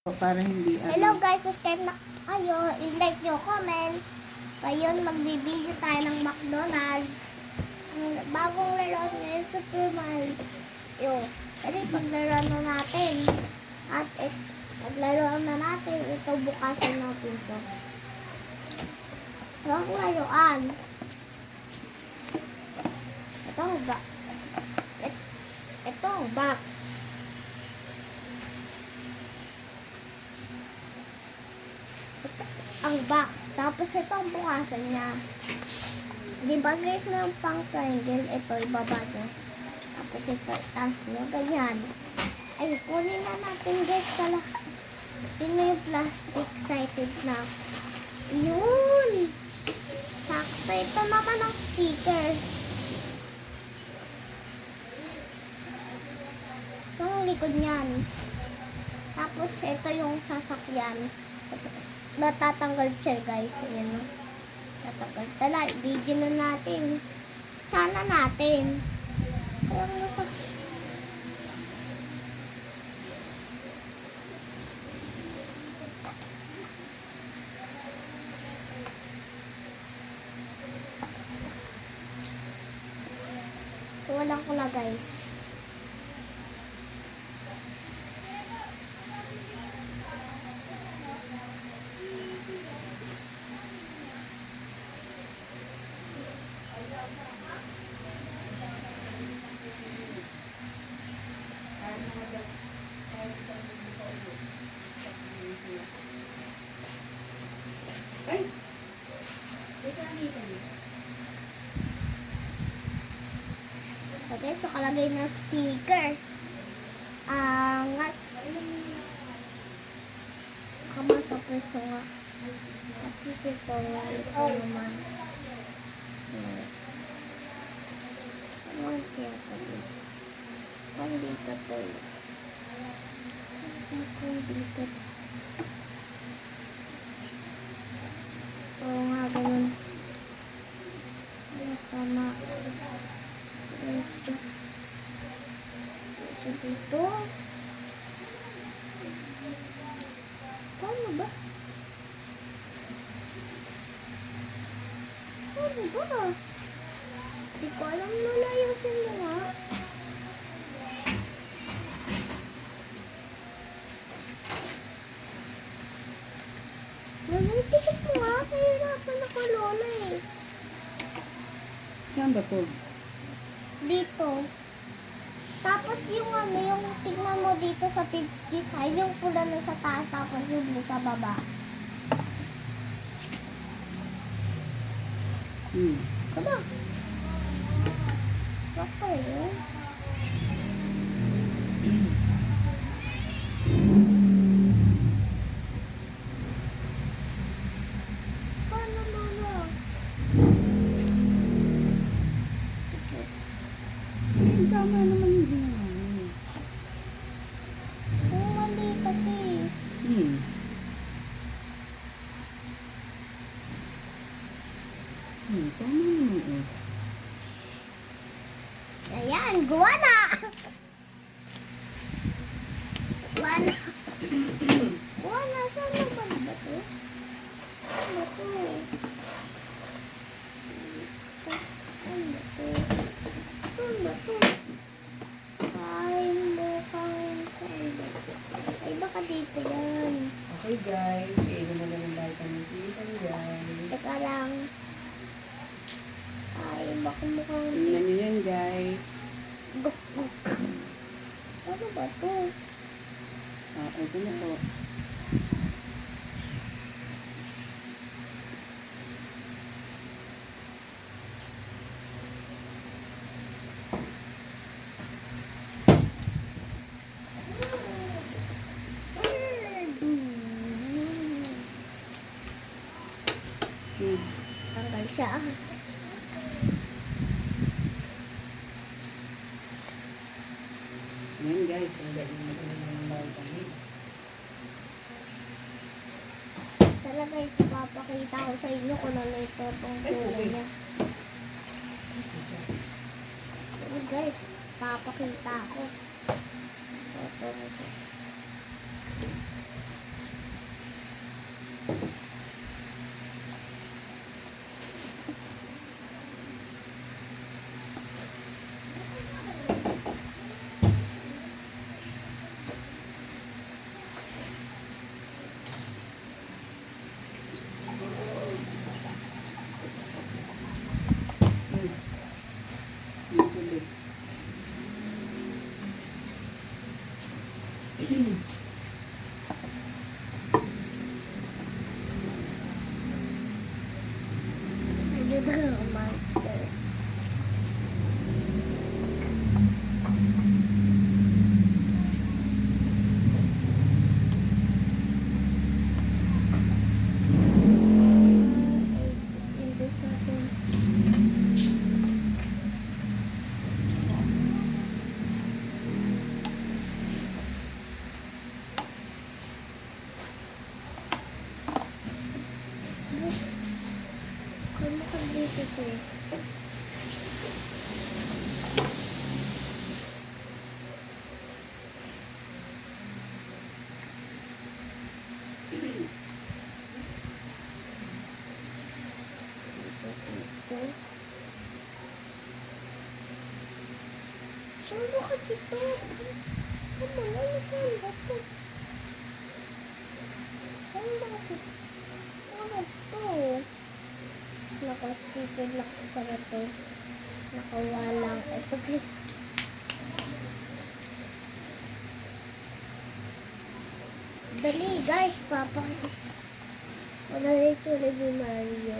Para hindi Hello guys, subscribe na kayo, i-like nyo, comments. Ngayon, magbibideo tayo ng McDonald's. Ang bagong laro ngayon, Super Mario. Kasi paglaro na natin. At paglaro na natin, ito bukasan natin ito. Ito ang laruan. Ito ang box. Ito ang box. Ang box. Tapos ito ang bukasan niya. Di ba guys, may pang triangle. Ito, ibaba nyo. Tapos ito, itaas nyo. Ganyan. Ay, kunin na natin guys pala. Yun na yung plastic. Excited na. Yun! Sakto. Ito naman ang stickers. Ito ang likod niyan. Tapos ito yung sasakyan. Natatanggal siya guys. Ayan o. Natatanggal. Tala, video na natin. Sana natin. Kaya nga so walang ko na guys. Okay, so kalagay ng sticker. Angas. Kama sa pwesto nga. Tapos ito naman. Ano kaya ito? Kung dito to. Kung dito. Oo nga, ganun. Tama. Dito. Dito. Paano ba? Paano ba? Hindi ko alam na layusin mo nga. Nalagtikit mo nga. Kahirapan ako lola eh. Saan ba to? Dito. Tapos yung ano, yung tignan mo dito sa design, yung pula na sa taas, tapos yung blue sa baba. Kada? Baka yun? Paano mama? Tama naman yung ginawa mo. Kung mali kasi. Tama naman eh. Ayan, gawa na! Gawa na! Gawa na, saan naman ba to? Saan ba to? Saan ba to? Saan ba to? Ay, mukhang saan ba to? Ay, baka dito yan. Okay guys, iinom na naman tayo kami si Ethan guys. Teka lang. Ay, baka mukhang Tingnan nyo yan guys. guk. Ano ba to? Ito na po. Tanggal siya. Yan guys, ang galing na naman tayo kami. Talaga ipapakita ko sa inyo kung ano ito itong kulay niya. So guys, papakita ko. Ito. dito eh. Dito. Saan ba kasi to? Ano na? Saan ba to? Saan ba kasi? Ano to? Naka-sticker lang ko pala to. Nakawalang. Ito guys. Dali guys, papakita. Wala dito ulit ni Mario.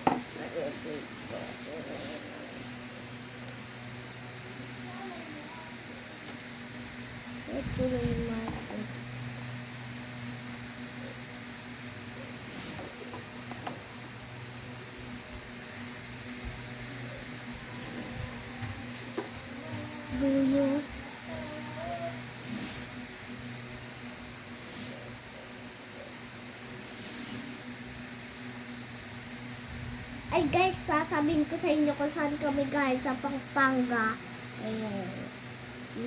Mario dito. Ito na yung Mario. Dulo. Ay guys, sasabihin ko sa inyo kung saan kami guys, sa Pampanga. Ayan.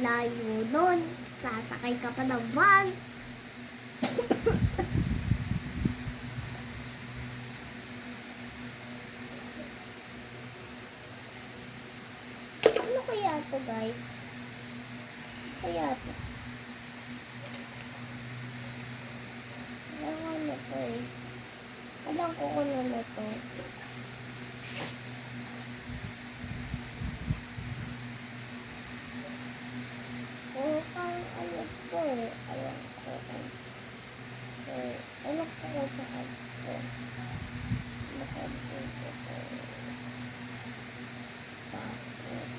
Layo nun. Sasakay ka pa ng van. Ano kaya to guys? Kaya to? Alam ko to eh. Alam ko kung ano to. Ano to eh. Alam ko. Alam ko kung saan to. Nakadito to. Tapos.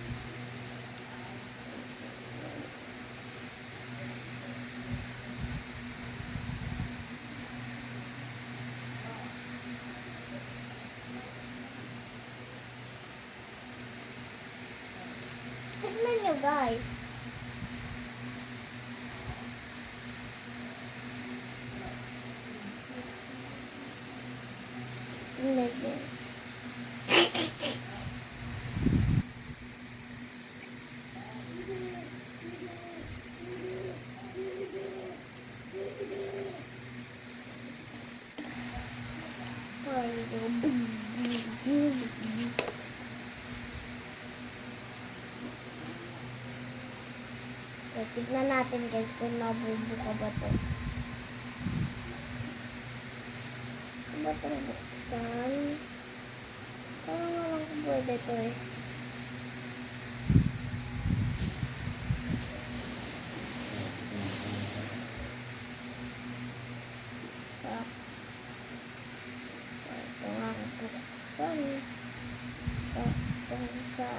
Tignan nyo guys. Tignan nyo. Okay, tignan natin guys kung nabubuka ba to. Ano ba itong buksan? Parang walang ko pwede to eh. Ito nga ang buksan. Sa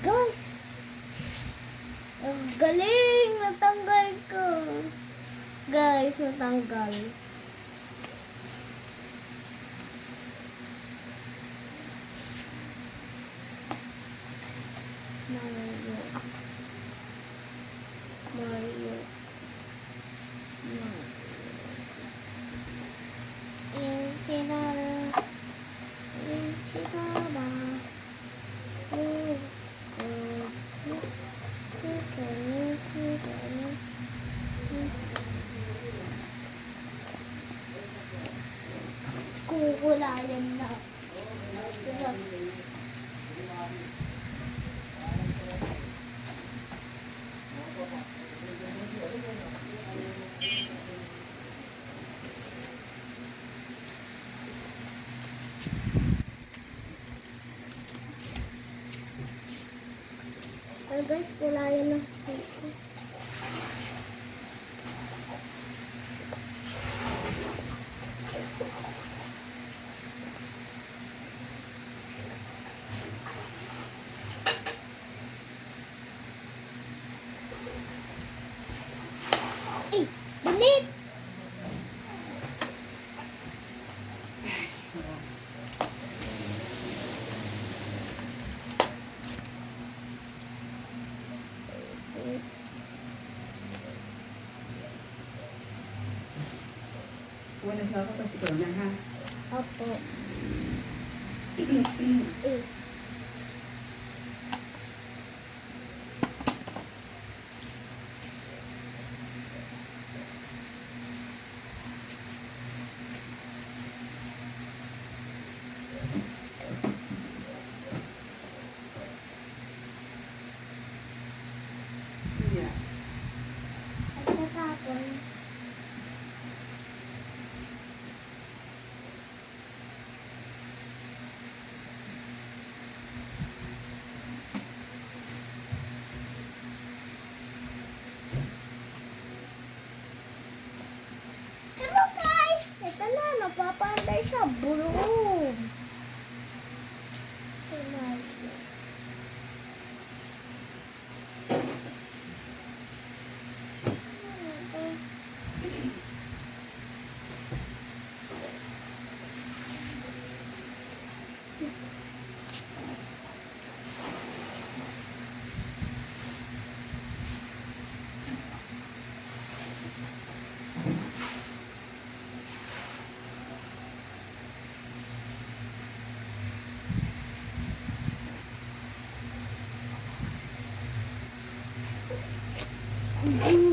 guys! Ang galing! Natanggal ko! Guys, natanggal. Mario. Mario. Enchilada. Enchilada. Kukulayan na. Ay guys, kulayan na. Ay, bunit! asawa ko kasi ko na ha. Opo. Eh. Yeah. At natapon. Hello guys! Ito na, napapantay siya. Boom! Boom!